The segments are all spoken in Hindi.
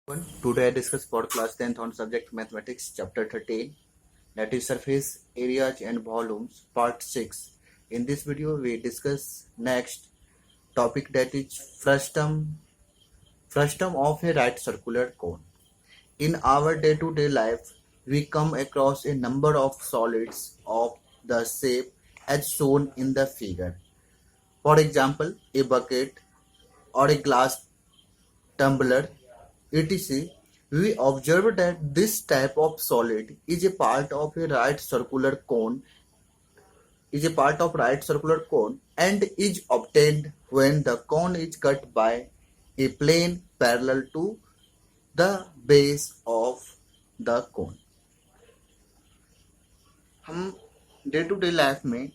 Today I discuss for class 10th on subject mathematics chapter 13, that is surface areas and volumes part 6. In this video we discuss next topic, that is frustum of a right circular cone. In our day-to-day life we come across a number of solids of the shape as shown in the figure. For example, a bucket or a glass tumbler, etc. We observe that this type of solid is a part of a right circular cone and is obtained when the cone is cut by a plane parallel to the base of the cone. हम डे टू डे लाइफ में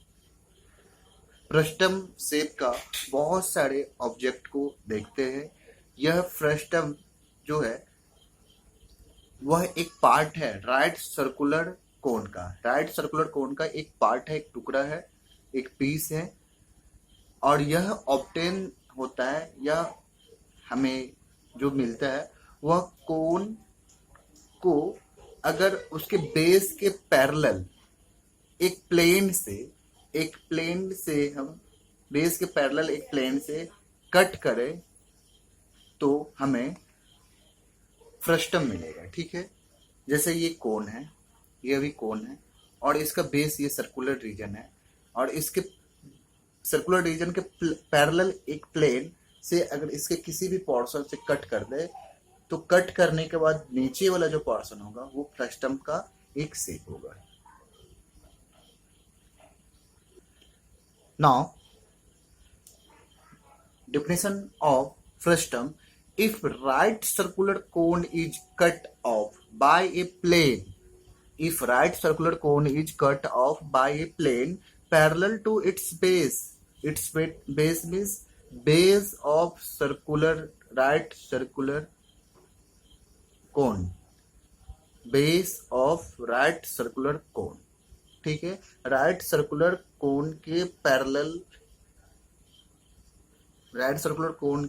फ्रस्टम शेप का बहुत सारे ऑब्जेक्ट को देखते हैं. यह फ्रस्टम जो है वह एक पार्ट है राइट सर्कुलर कोन का एक पार्ट है, एक टुकड़ा है, एक पीस है, और यह ऑब्टेन होता है या हमें जो मिलता है वह कोन को अगर उसके बेस के पैरेलल एक प्लेन से हम बेस के पैरेलल एक प्लेन से कट करें तो हमें फ्रस्टम मिलेगा. ठीक है, जैसे ये कोन है, ये भी कोन है और इसका बेस ये सर्कुलर रीजन है और इसके सर्कुलर रीजन के पैरेलल एक प्लेन से अगर इसके किसी भी पोर्शन से कट कर दे तो कट करने के बाद नीचे वाला जो पोर्शन होगा वो फ्रस्टम का एक शेप होगा. Now definition of frustum: if right circular cone is cut off by a plane parallel to its base means base of right circular cone. ठीक है, राइट सर्कुलर कोन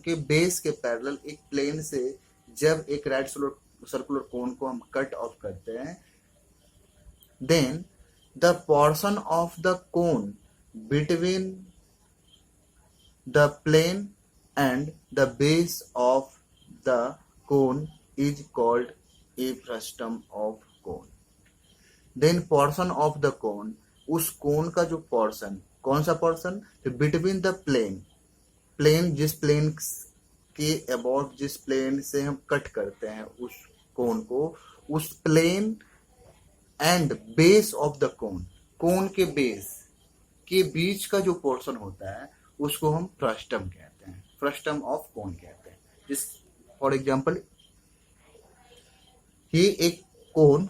के बेस के पैरेलल एक प्लेन से जब एक राइट सर्कुलर कोन को हम कट ऑफ करते हैं, then the portion of the cone between the plane and the base of the cone is called a frustum of cone. Then portion of the cone, उस कोन का जो पोर्शन, कौन सा पोर्शन, बिटवीन द प्लेन जिस प्लेन के अबाउट जिस प्लेन से हम कट करते हैं उस कोन को, उस plane and base of the cone के बेस के बीच का जो पोर्शन होता है उसको हम फ्रस्टम कहते हैं, फ्रस्टम ऑफ कोन कहते हैं. जिस फॉर एग्जांपल ये एक कोन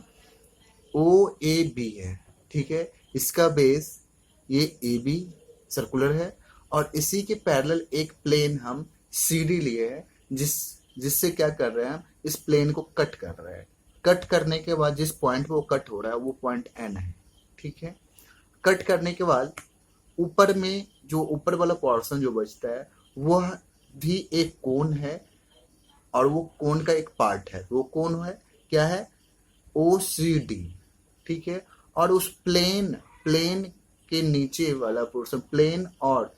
OAB है. ठीक है, इसका बेस ये AB सर्कुलर है और इसी के पैरेलल एक प्लेन हम CD लिए हैं जिससे क्या कर रहे हैं, हम इस प्लेन को कट कर रहे हैं. कट करने के बाद जिस पॉइंट पे वो कट हो रहा है वो पॉइंट N है. ठीक है, कट करने के बाद ऊपर में जो ऊपर वाला पोर्शन जो बचता है वह भी एक कोन है और वो कोन का एक पार्ट है. वो कोन है क्या है, OCD. ठीक है, और उस प्लेन के नीचे वाला पोर्शन, प्लेन और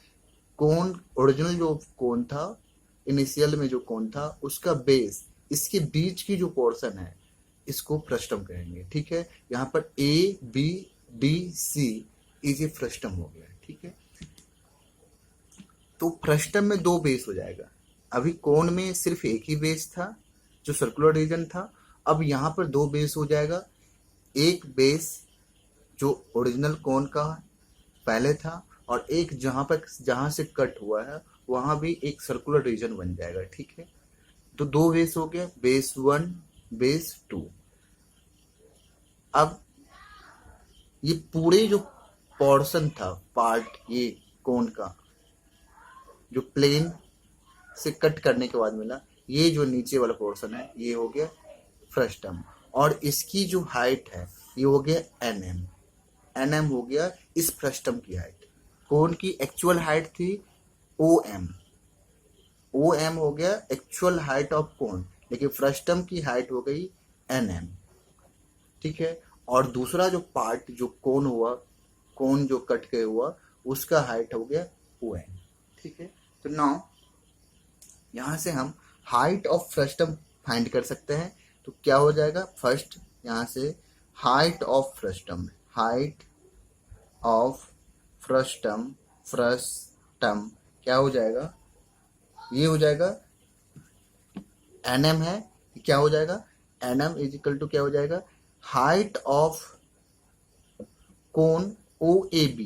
कोन, ओरिजिनल जो कोन था, इनिशियल में जो कोन था, उसका बेस, इसके बीच की जो पोर्शन है इसको फ्रस्टम कहेंगे. ठीक है, यहाँ पर ABDC इज ए फ्रस्टम हो गया. ठीक है, तो फ्रस्टम में दो बेस हो जाएगा. अभी कोन में सिर्फ एक ही बेस था जो सर्कुलर रीजन था, अब यहाँ पर दो बेस हो जाएगा. एक बेस जो ओरिजिनल कोन का पहले था और एक जहां से कट हुआ है वहां भी एक सर्कुलर रीजन बन जाएगा. ठीक है, तो दो बेस हो गया, बेस 1 बेस 2. अब ये पूरे जो पोर्शन था, पार्ट ये कोन का जो प्लेन से कट करने के बाद मिला, ये जो नीचे वाला पोर्शन है ये हो गया फ्रस्टम और इसकी जो हाइट है ये हो गया NM हो गया इस फ्रस्टम की हाइट. कोन की एक्चुअल हाइट थी OM हो गया एक्चुअल हाइट ऑफ कोन. लेकिन फ्रस्टम की हाइट हो गई NM, ठीक है। और दूसरा जो पार्ट जो कोन हुआ, कोन जो कट के हुआ, उसका हाइट हो गया ON, ठीक है। तो नाउ यहाँ से हम हाइट ऑफ फ्रस्टम फाइंड कर सकते हैं। तो क्या हो जाएगा, फर्स्ट यहाँ से height of frustum, height of frustum, frustum क्या हो जाएगा, ये हो जाएगा NM है, क्या हो जाएगा NM इज इक्वल टू क्या हो जाएगा, हाइट ऑफ कोन OAB,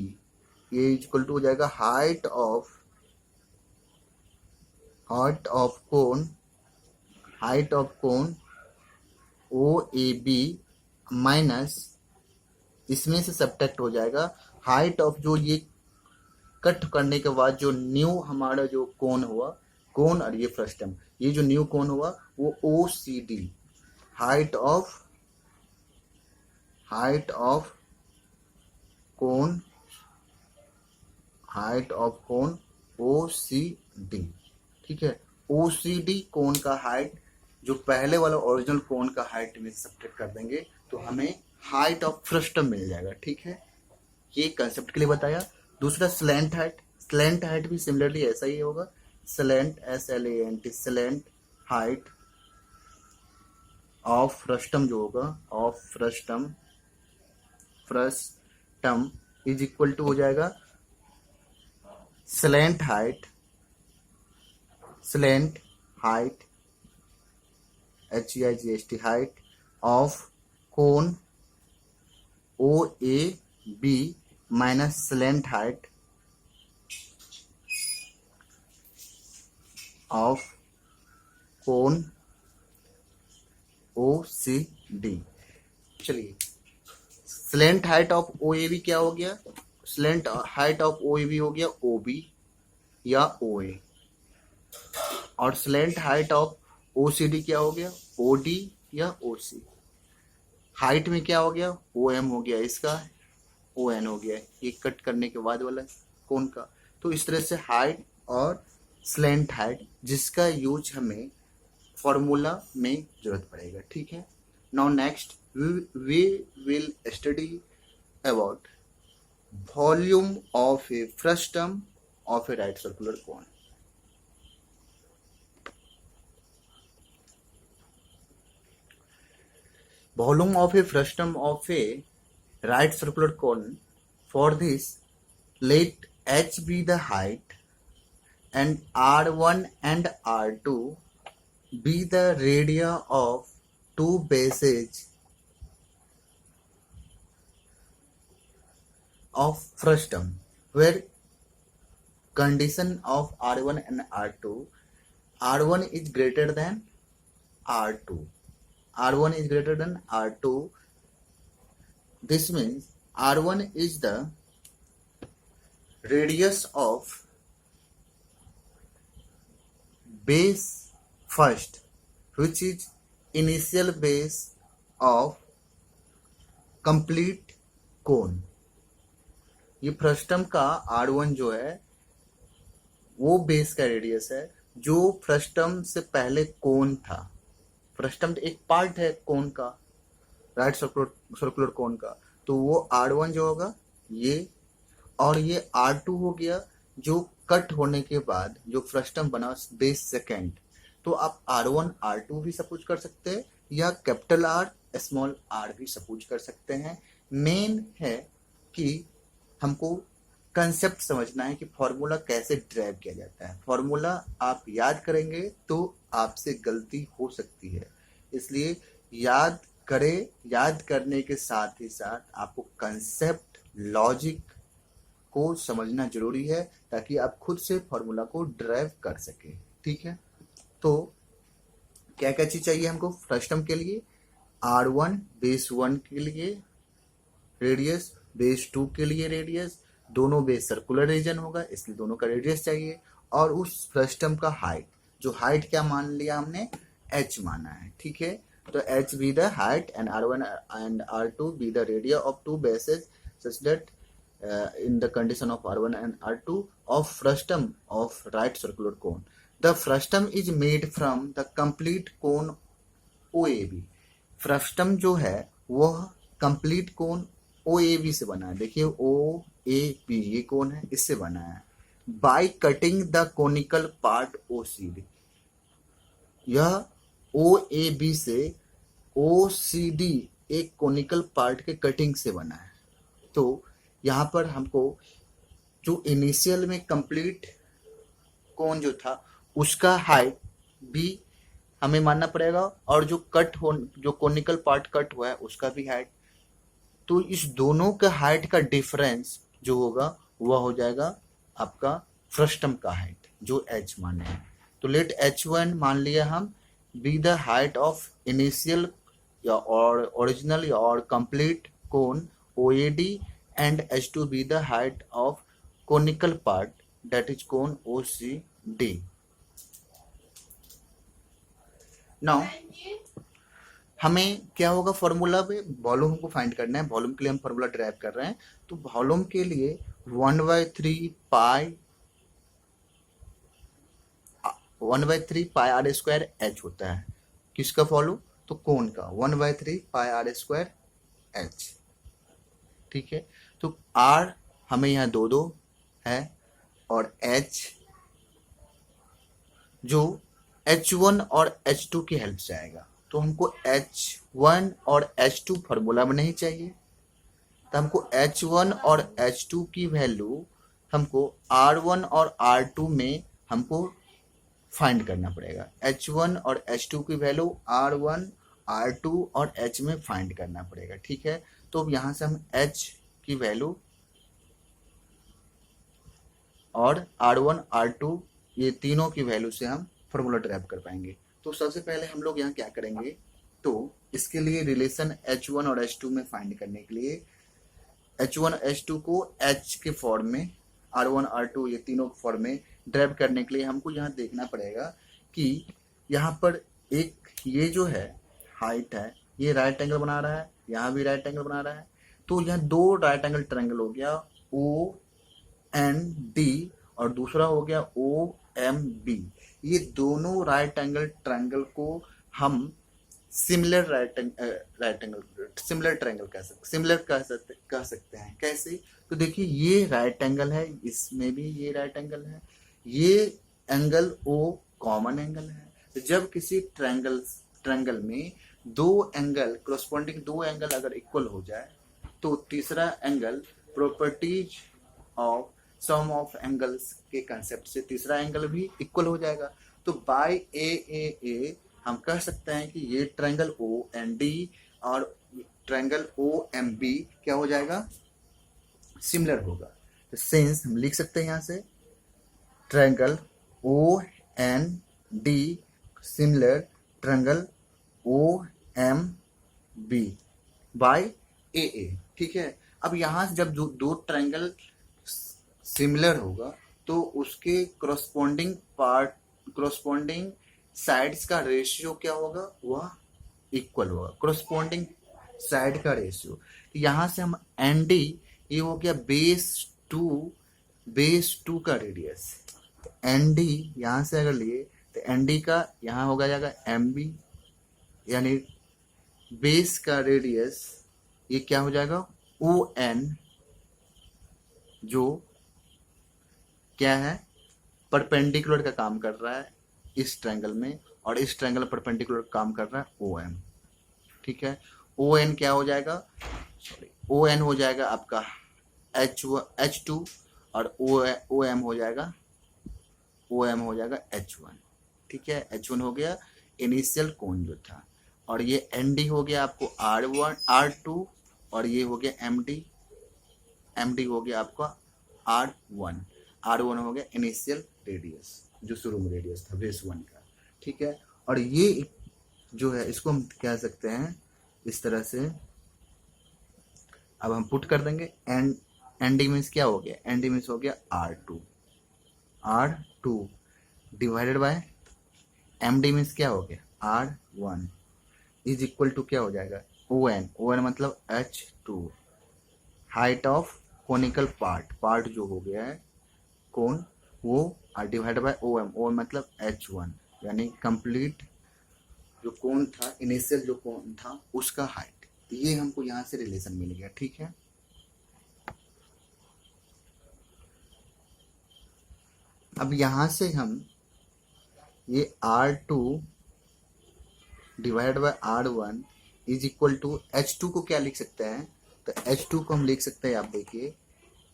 ये इक्वल टू हो जाएगा height of cone, height of cone OAB minus, इसमें से सब्ट्रैक्ट हो जाएगा हाइट ऑफ जो ये कट करने के बाद जो न्यू हमारा जो कोन हुआ, कोन और ये फ्रस्टम, ये जो न्यू कोन हुआ वो OCD, height of cone, height of cone OCD, ठीक है। OCD कोन का हाइट जो पहले वाला ओरिजिनल कोन का हाइट में सब्ट्रैक्ट कर देंगे तो हमें हाइट ऑफ फ्रस्टम मिल जाएगा, ठीक है। ये कंसेप्ट के लिए बताया। दूसरा स्लैंट हाइट, स्लैंट हाइट भी सिमिलरली ऐसा ही होगा, slant SLANT, slant height of frustum जो होगा, of frustum is equal to हो जाएगा slant height HEIGST height of cone OAB minus slant height of cone OCD। चलिए, स्लैंट हाइट ऑफ OAB क्या हो गया, स्लैंट हाइट ऑफ OAB हो गया OB या OA, और स्लैंट हाइट ऑफ OCD क्या हो गया OD या OC। हाइट में क्या हो गया OM हो गया, इसका ON हो गया, ये कट करने के बाद वाला कोन का। तो इस तरह से हाइट और स्लैंट हाइट जिसका यूज हमें फॉर्मूला में जरूरत पड़ेगा, ठीक है। Now next we will study about volume of a frustum of a right circular cone. Volume of a frustum of a right circular cone. For this, let H be the height and R1 and R2 be the radii of two bases of frustum, where condition of R1 and R2, R1 is greater than R2, R1 is greater than R2. This means R1 is the radius of base first, which is initial base of complete cone. ये फ्रस्टम का R1 जो है वो बेस का रेडियस है जो फ्रस्टम से पहले कोन था। फ्रस्टम एक पार्ट है कोन का, राइट सर्कुलर कोन का, तो वो R1 जो होगा ये, और ये R2 हो गया जो कट होने के बाद जो फ्रस्टम बना बेस सेकेंड। तो आप R1 R2 भी सपोज कर सकते हैं या कैपिटल R स्मॉल r भी सपोज कर सकते हैं। मेन है कि हमको कंसेप्ट समझना है कि फॉर्मूला कैसे ड्राइव किया जाता है। फॉर्मूला आप याद करेंगे तो आपसे गलती हो सकती है, इसलिए याद करें। याद करने के साथ ही साथ आपको कंसेप्ट लॉजिक को समझना जरूरी है ताकि आप खुद से फॉर्मूला को ड्राइव कर सके, ठीक है। तो क्या क्या चीज चाहिए हमको फ्रस्टम के लिए, R1 बेस 1 के लिए रेडियस, बेस 2 के लिए रेडियस, दोनों बेस सर्कुलर रीजन होगा इसलिए दोनों का रेडियस चाहिए, और उस फ्रस्टम का हाइट, जो हाइट क्या मान लिया हमने h माना है, ठीक है। तो h be the height and R1 and R2 be the radii of two bases such that in the condition of R1 and R2 of frustum of right circular cone. The frustum is made from the complete cone O A B. Frustum जो है वह complete cone O A B से बना है। देखिए ओ ए बी ये कोन है, इससे बना है। By cutting the conical part O C D. यह ओ ए बी से ओ सी डी एक कोनिकल पार्ट के कटिंग से बना है। तो यहाँ पर हमको जो इनिशियल में कंप्लीट कोन जो था उसका हाइट भी हमें मानना पड़ेगा, और जो कोनिकल पार्ट कट हुआ है उसका भी हाइट। तो इस दोनों का हाइट का डिफरेंस जो होगा वह हो जाएगा आपका फ्रस्टम का हाइट, जो एच माने हैं। तो लेट h1 मान लिया हम be the height of initial या और ओरिजिनल या और complete cone OAD and h2 be the height of conical part that is cone OCD. Now हमें क्या होगा फॉर्मूला पे वॉल्यूम को फाइंड करना है। वॉल्यूम के लिए हम फॉर्मूला ड्राइव कर रहे हैं। तो वॉल्यूम के लिए 1/3 पाई आर स्क्वायर एच होता है। किसका वॉल्यूम? तो कोन का 1/3 पाई आर स्क्वायर एच। ठीक है, तो आर हमें यहाँ 2 है और एच जो H1 और H2 की हेल्प से आएगा। तो हमको H1 और H2 फॉर्मूला में नहीं चाहिए, तो हमको H1 और H2 की वैल्यू हमको R1 और R2 में हमको फाइंड करना पड़ेगा। H1 और H2 की वैल्यू R1, R2 और H में फाइंड करना पड़ेगा। ठीक है, तो अब यहाँ से हम H की वैल्यू और R1, R2 ये तीनों की वैल्यू से हम फॉर्मूला ड्राइव कर पाएंगे। तो सबसे पहले हम लोग यहाँ क्या करेंगे, तो इसके लिए रिलेशन H1 और H2 में फाइंड करने के लिए H1 H2 को H के फॉर्म में, R1 R2 ये तीनों फॉर्म में ड्राइव करने के लिए हमको यहाँ देखना पड़ेगा कि यहाँ पर एक ये जो है हाइट है ये राइट एंगल बना रहा है, यहाँ भी राइट एंगल बना रहा है। तो यहाँ 2 राइट एंगल ट्रायंगल हो गया OND और दूसरा हो गया OMB। ये दोनों राइट एंगल ट्रायंगल को हम सिमिलर ट्रायंगल कह सकते हैं। कैसे? तो देखिए ये राइट एंगल है, इसमें भी ये राइट एंगल है, ये एंगल O कॉमन एंगल है। तो जब किसी ट्रायंगल में कॉरस्पॉन्डिंग 2 एंगल अगर इक्वल हो जाए तो तीसरा angle properties of sum of angles के कंसेप्ट से तीसरा एंगल भी इक्वल हो जाएगा। तो बाय ए हम कह सकते हैं कि ये ट्रायंगल OND और ट्रायंगल OMB क्या हो जाएगा? सिमिलर होगा। तो सिंस हम लिख सकते हैं यहाँ से triangle OND similar triangle OMB by AA। ठीक है, अब यहाँ से जब दो ट्रायंगल सिमिलर होगा तो उसके कॉरस्पॉन्डिंग साइड्स का रेशियो क्या होगा? वह इक्वल होगा। कॉरस्पॉन्डिंग साइड का रेशियो, तो यहाँ से हम ND ये हो गया बेस टू का रेडियस। ND यहाँ से अगर लिए तो ND का यहाँ होगा जाएगा MB, यानी बेस का रेडियस ये क्या हो जाएगा? ON, जो क्या है? परपेंडिकुलर का काम कर रहा है इस ट्रायंगल में, और इस ट्रायंगल में परपेंडिकुलर काम कर रहा है OM। ठीक है, ON क्या हो जाएगा? ON हो जाएगा आपका H2 और OM हो जाएगा H1। ठीक है, H1 हो गया इनिशियल कोण जो था, और ये ND हो गया आपको R2 और ये हो गया MD हो गया आपका R1 हो गया इनिशियल रेडियस, जो शुरू में रेडियस था बेस 1 का। ठीक है, और ये जो है इसको हम कह सकते हैं इस तरह से। अब हम पुट कर देंगे ND मीन्स क्या हो गया? ND मीन्स हो गया R2 divided by MD means क्या हो गया? R1 इज इक्वल टू क्या हो जाएगा? ON मतलब H2 height of conical part जो हो गया है कोन वो R divide by O M, O मतलब H1, यानी कंप्लीट जो कोण था, इनिशियल जो कोण था उसका हाइट। तो ये हमको यहाँ से रिलेशन मिल गया, ठीक है। अब यहाँ से हम ये R2 divide by R1 is equal to H2 को क्या लिख सकते हैं, तो H2 को हम लिख सकते हैं, आप देखिए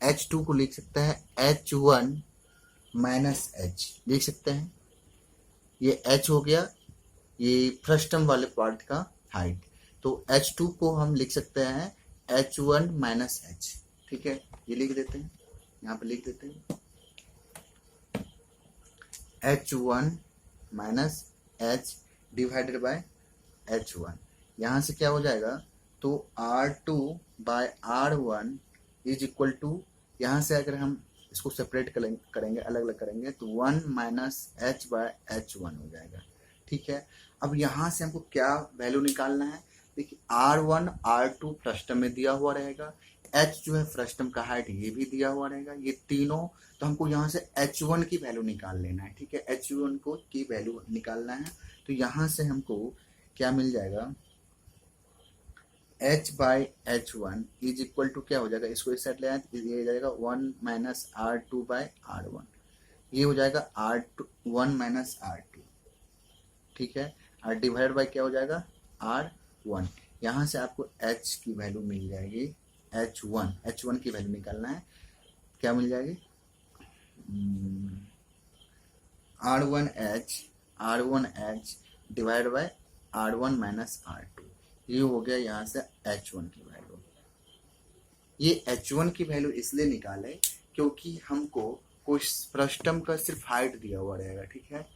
H2 को लिख सकते हैं H1 माइनस H, लिख सकते हैं। ये H हो गया, ये फ्रस्टम वाले पार्ट का हाइट, तो H2 को हम लिख सकते हैं H1 माइनस H, ठीक है। ये लिख देते हैं, यहाँ पे लिख देते हैं H1 minus H divided by H1। यहाँ से क्या हो जाएगा, तो R2 bye R1 is equal to, यहाँ से अगर हम इसको सेपरेट करेंगे, अलग अलग करेंगे, तो 1 माइनस H बाय H1 हो जाएगा, ठीक है। अब यहाँ से हमको क्या वैल्यू निकालना है, देखिए R1 R2 फ्रस्टम में दिया हुआ रहेगा, H जो है फ्रस्टम का हाइट ये भी दिया हुआ रहेगा, ये तीनों, तो हमको यहाँ से H1 की वैल्यू निकाल लेना है, ठीक है। H1 को की वैल्यू निकालना है, तो यहाँ से हमको क्या मिल जाएगा, H by H1 is equal to क्या हो जाएगा, इसको इस साइड ले आए तो ये हो जाएगा 1 माइनस R2 बाई R1, ये हो जाएगा R2 1 माइनस R2, ठीक है। और डिवाइड बाई क्या हो जाएगा R1, यहाँ से आपको H की वैल्यू मिल जाएगी, H1 की वैल्यू निकालना है, क्या मिल जाएगी, R1H divide by R1 minus R2, ये हो गया यहाँ से H1 की वैल्यू। ये H1 की वैल्यू इसलिए निकाले क्योंकि हमको कुछ फ्रस्टम का सिर्फ हाइट दिया हुआ रहेगा, ठीक है,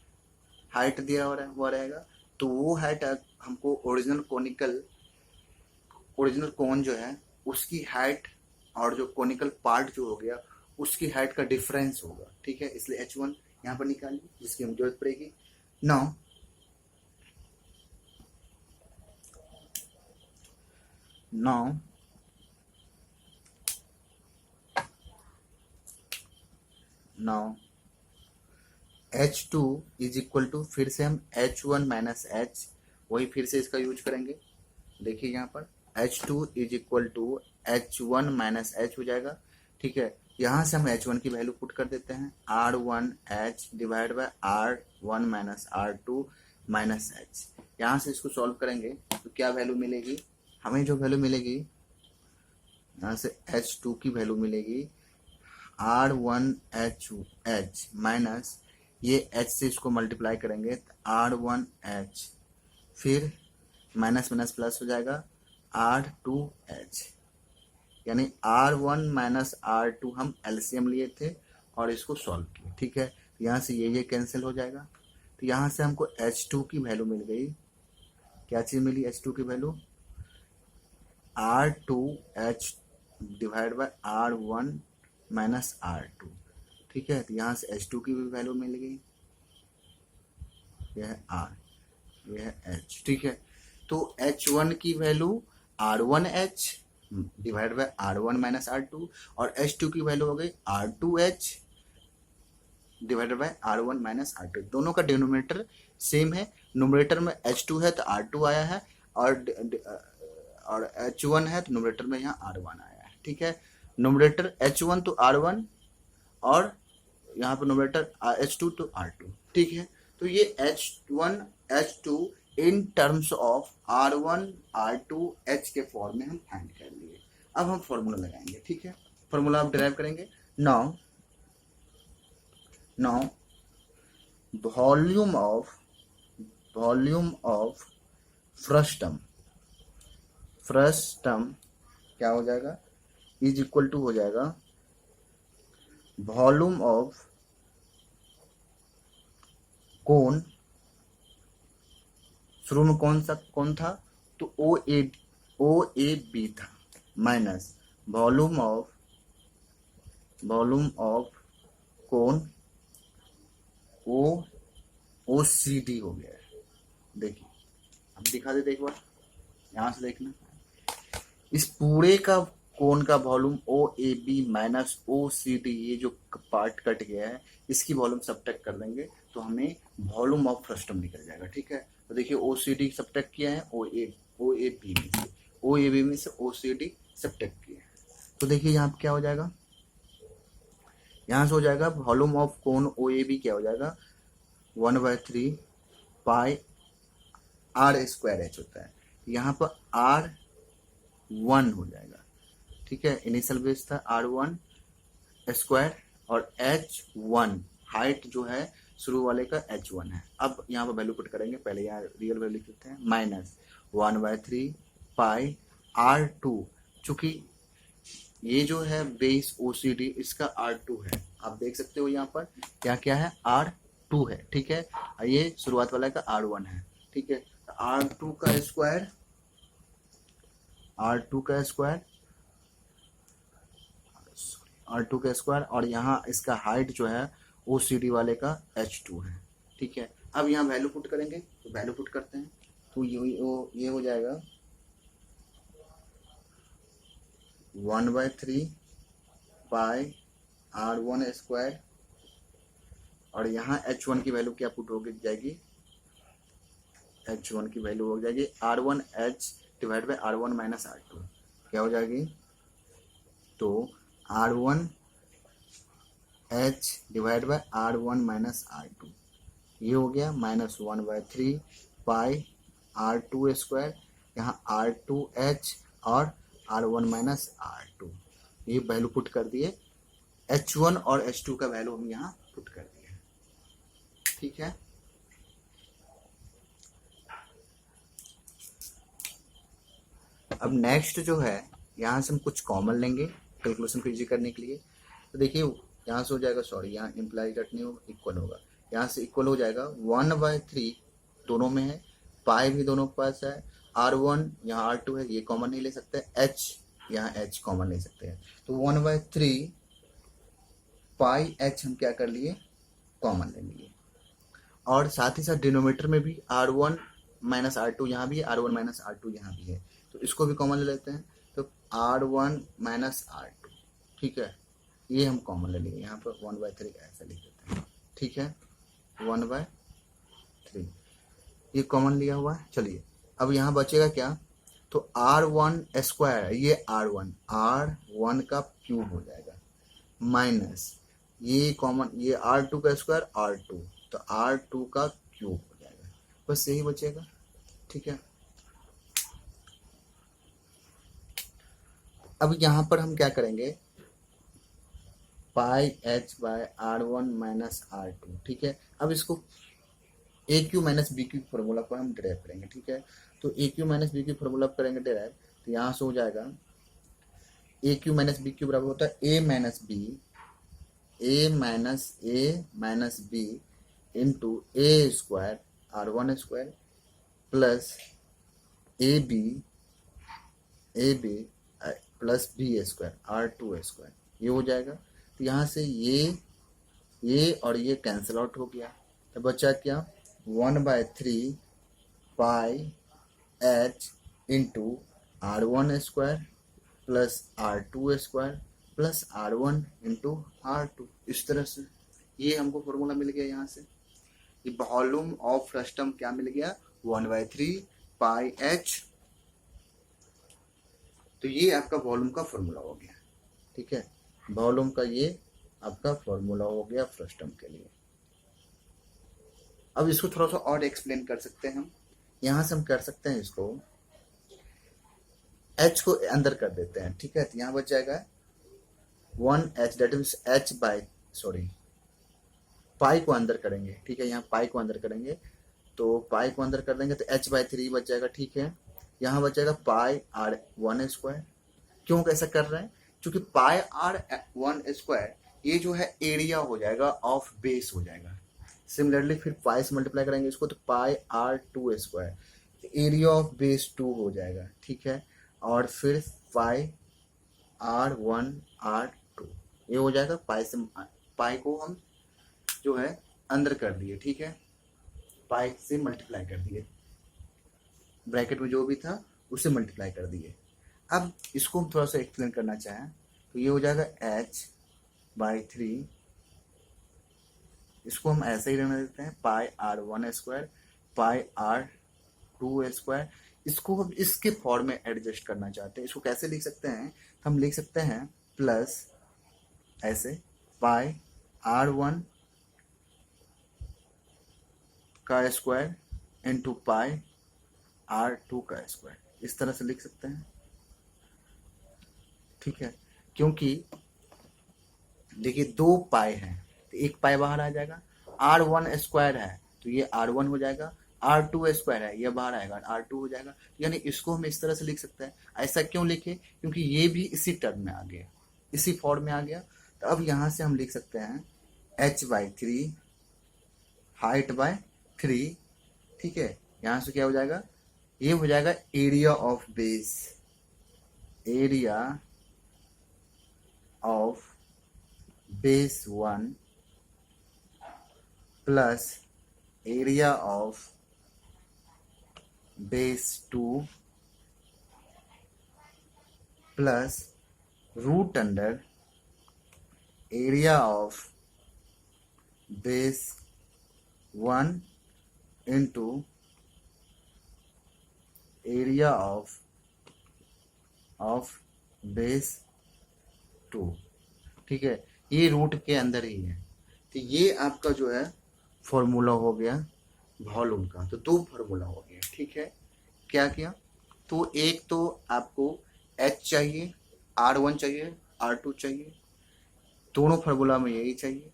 हाइट दिया हुआ रहेगा, तो वो हाइट हमको ओरिजिनल कोन जो है उसकी हाइट और जो कोनिकल पार्ट जो हो गया उसकी हाइट का डिफरेंस होगा, ठीक है, इसलिए H1 यहाँ पर निकालिए जिसकी हम जरूरत पड़ेगी। Now H2 is equal to, फिर से हम H1 माइनस H, वही फिर से इसका यूज करेंगे, देखिए यहाँ पर H2 is equal to H1 minus H हो जाएगा, ठीक है। यहाँ से हम H1 की वैल्यू पुट कर देते हैं, R1H divide by R1 minus R2 minus H, यहाँ से इसको सॉल्व करेंगे तो क्या वैल्यू मिलेगी, हमें जो वैल्यू मिलेगी यहाँ से H2 की वैल्यू मिलेगी R1H माइनस ये H से इसको मल्टीप्लाई करेंगे तो R1H, फिर माइनस माइनस प्लस हो जाएगा R2H, यानी R1 माइनस R2 हम एलसीएम लिए थे और इसको सॉल्व किए, ठीक है। यहाँ से ये कैंसिल हो जाएगा, तो यहाँ से हमको H2 की वैल्यू मिल गई, क्या चीज़ मिली H2 की value, R2H divide by R1 minus R2, ठीक है। तो यहाँ से H2 की भी वैल्यू मिल गई, यह है R, यह है H, ठीक है। तो H1 की value R1H divide by R1 minus R2 और H2 की वैल्यू हो गई R2H divided by R1 minus R2, दोनों का डिनोमिनेटर सेम है, नोमिनेटर में H2 है तो R2 आया है और H1 है तो नोमिनेटर में यहाँ R1 आया है, ठीक है। नोमिनेटर H1 तो R1 और यहाँ पर नोमिनेटर H2 तो R2, ठीक है। तो ये H1 H2 in terms of R1 R2 H के फॉर्म में हम फाइंड कर लिए। अब हम फॉर्मूला लगाएंगे, ठीक है, फॉर्मूला आप डिराइव करेंगे। नाउ वॉल्यूम ऑफ फ्रस्टम क्या हो जाएगा, इज इक्वल टू हो जाएगा वॉल्यूम ऑफ कोन, शुरू में कौन था, तो OAB था, minus volume of cone OCD हो गया है। देखिए अब दिखा देते एक बार, यहाँ से देखना, इस पूरे का कोन का volume O A B minus O C D, ये जो पार्ट कट गया है इसकी वॉल्यूम सब्ट्रैक्ट कर देंगे तो हमें वॉल्यूम ऑफ फ्रस्टम निकल जाएगा। ठीक है, तो देखिए ओ सी डी सब्ट्रैक्ट किया है ओ ए बी में से, ओ ए बी में से ओ सी डी सब्ट्रैक्ट किया है, तो देखिए यहाँ पे क्या हो जाएगा, यहाँ से हो जाएगा volume of cone O A B क्या हो जाएगा 1/3 पाई आर स्क्वायर एच होता है, यहाँ पर आर 1 हो जाएगा। ठीक है, इनिशियल बेस था R1 स्क्वायर और H1 हाइट जो है शुरू वाले का H1 है। अब यहाँ पर वैल्यू पुट करेंगे, पहले यहाँ रियल वैल्यू लिख लेते हैं, -1/3 पाई R2, चूंकि ये जो है बेस OCD इसका R2 है, आप देख सकते हो यहाँ पर क्या क्या है R2 है। ठीक है, ये शुरुआत वाला का R1 है। ठीक है, R2 का स्क्वायर, R2 का स्क्वायर, R2 का स्क्वायर, और यहाँ इसका हाइट जो है OCD वाले का H2 है। ठीक है, अब यहाँ वैल्यू पुट करेंगे, तो वैल्यू पुट करते हैं, तो ये हो जाएगा 1/3 पाई R1 स्क्वायर, और यहाँ H1 की वैल्यू क्या पुट हो जाएगी, H1 की वैल्यू हो जाएगी R1H divide by R1 minus R2, क्या हो जाएगी, तो R1H divide by R1 minus R2, ये हो गया -1/3 पाई R2 स्क्वायर, यहाँ R2H और R1 माइनस R2, ये वैल्यू पुट कर दिए, H1 और H2 का वैल्यू हम यहाँ पुट कर दिए। ठीक है, अब नेक्स्ट जो है यहाँ से हम कुछ कॉमन लेंगे कैलकुलेशन को इजी करने के लिए, तो देखिए यहाँ से हो जाएगा, सॉरी यहाँ इम्प्लाई कट नहीं होगा, इक्वल होगा, यहाँ से इक्वल हो जाएगा 1/3 दोनों में है, पाई भी दोनों के पास है, R1 यहाँ R2 है ये कॉमन नहीं ले सकते, H यहाँ H कॉमन ले सकते हैं, तो 1/3 पाई H हम क्या कर लिए कॉमन ले लिए, और साथ ही साथ डिनोमीटर में भी R1 माइनस R2 यहाँ भी है, R1 माइनस R2 यहाँ भी है, तो इसको भी कॉमन ले लेते हैं, तो R1 माइनस R2। ठीक है, ये हम कॉमन ले लेंगे, यहाँ पर 1/3 ऐसा लिख देते हैं। ठीक है, 1/3 ये कॉमन लिया हुआ है। चलिए अब यहाँ बचेगा क्या, तो R1 स्क्वायर है, ये R1 का क्यूब हो जाएगा, माइनस ये कॉमन, ये R2 का स्क्वायर R2, तो R2 का क्यूब हो जाएगा, बस यही बचेगा। ठीक है, अब यहाँ पर हम क्या करेंगे, पाई H bye R1 minus R2। ठीक है, अब इसको A Q minus B Q formula पर हम ड्राइव करेंगे। ठीक है, तो A Q minus B Q formula करेंगे ड्राइव, तो यहाँ से हो जाएगा A Q minus B Q बराबर होता है A minus A minus B into A square R1 square plus A B plus B square R2 square, ये हो जाएगा। तो यहाँ से ये और ये कैंसिल आउट हो गया, तो बचा क्या 1/3 पाई H into R1 square plus R2 square plus R1 into R2। इस तरह से ये हमको फॉर्मूला मिल गया, यहाँ से ये वॉल्यूम ऑफ फ्रस्टम क्या मिल गया 1/3 पाई H, तो ये आपका वॉल्यूम का फॉर्मूला हो गया। ठीक है, वॉल्यूम का ये आपका फॉर्मूला हो गया फ्रस्टम के लिए। अब इसको थोड़ा सा और एक्सप्लेन कर सकते हैं हम, यहां से हम कर सकते हैं इसको H को अंदर कर देते हैं। ठीक है, तो यहाँ बच जाएगा 1H, that means H by pi को अंदर करेंगे। ठीक है, यहाँ पाई को अंदर करेंगे, तो पाई को अंदर कर देंगे तो H/3 बच जाएगा। ठीक है, यहाँ बच जाएगा पाई R1 स्क्वायर। क्यों कैसा कर रहे हैं, क्योंकि पाई R1 स्क्वायर ये जो है एरिया हो जाएगा ऑफ बेस हो जाएगा। सिमिलरली फिर पाई से मल्टीप्लाई करेंगे इसको, तो पाई R2 square area of base 2 हो जाएगा। ठीक है, और फिर पाई R1 R2 ये हो जाएगा, पाई को हम जो है अंदर कर दिए। ठीक है, पाई से मल्टीप्लाई कर दिए, ब्रैकेट में जो भी था उसे मल्टीप्लाई कर दिए। अब इसको हम थोड़ा सा एक्सप्लेन करना चाहें तो ये हो जाएगा h/3, इसको हम ऐसे ही रहने देते हैं πr1² πr2²। इसको हम इसके फॉर्म में एडजस्ट करना चाहते हैं, इसको कैसे लिख सकते हैं? हम लिख सकते हैं प्लस ऐसे πr1 का स्क्वायर इंटू πr2 का स्क्वायर, इस तरह से लिख सकते हैं। ठीक है, क्योंकि देखिए 2 पाई है तो एक पाई बाहर आ जाएगा, r1² है तो ये r1 हो जाएगा, r2² है ये बाहर आएगा, r2 हो जाएगा। यानी इसको हम इस तरह से लिख सकते हैं। ऐसा क्यों लिखे? क्योंकि ये भी इसी टर्म में आ गया, इसी फॉर्म में आ गया। तो अब यहाँ से हम लिख सकते हैं h/3 हाइट/3। ठीक है, यहाँ से क्या हो जाएगा? ये हो जाएगा area of base, area of base 1 plus area of base 2 plus root under area of base 1 into area of base 2। ठीक है, ये रूट के अंदर ही है। तो ये आपका जो है फॉर्मूला हो गया वॉल्यूम का। तो 2 फॉर्मूला हो गया। ठीक है, क्या किया? तो एक तो आपको h चाहिए, r1 चाहिए, r2 चाहिए, दोनों फार्मूला में यही चाहिए,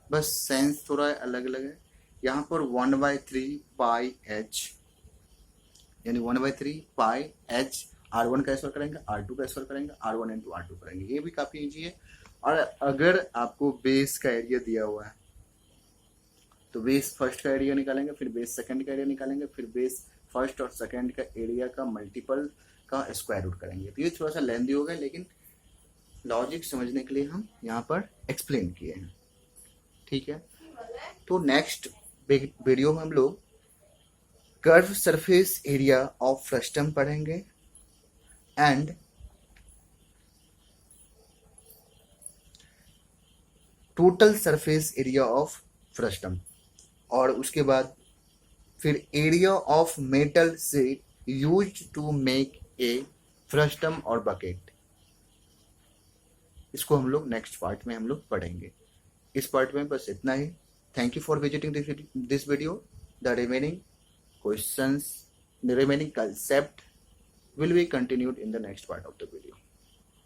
बस सेंस थोड़ा अलग अलग है। यहाँ पर 1/3 पाई h, यानी 1/3 पाई h, r1 का स्क्वायर करेंगे, r2 का स्क्वायर करेंगे, r1 इंटू r2 करेंगे। ये भी काफ़ी इजी है। और अगर आपको बेस का एरिया दिया हुआ है तो बेस फर्स्ट का एरिया निकालेंगे, फिर बेस सेकंड का एरिया निकालेंगे, फिर बेस फर्स्ट और सेकंड का एरिया का मल्टीपल का स्क्वायर रूट करेंगे। तो ये थोड़ा सा लेंदी होगा, लेकिन लॉजिक समझने के लिए हम यहाँ पर एक्सप्लेन किए हैं। ठीक है, तो नेक्स्ट वीडियो में हम लोग curve surface area of frustum पढ़ेंगे and total surface area of frustum, और उसके बाद फिर एरिया ऑफ मेटल से used to make a frustum और बकेट। इसको हम लोग नेक्स्ट पार्ट में हम लोग पढ़ेंगे। इस पार्ट में बस इतना ही। Thank you for visiting this video. The remaining questions, the remaining concept will be continued in the next part of the video.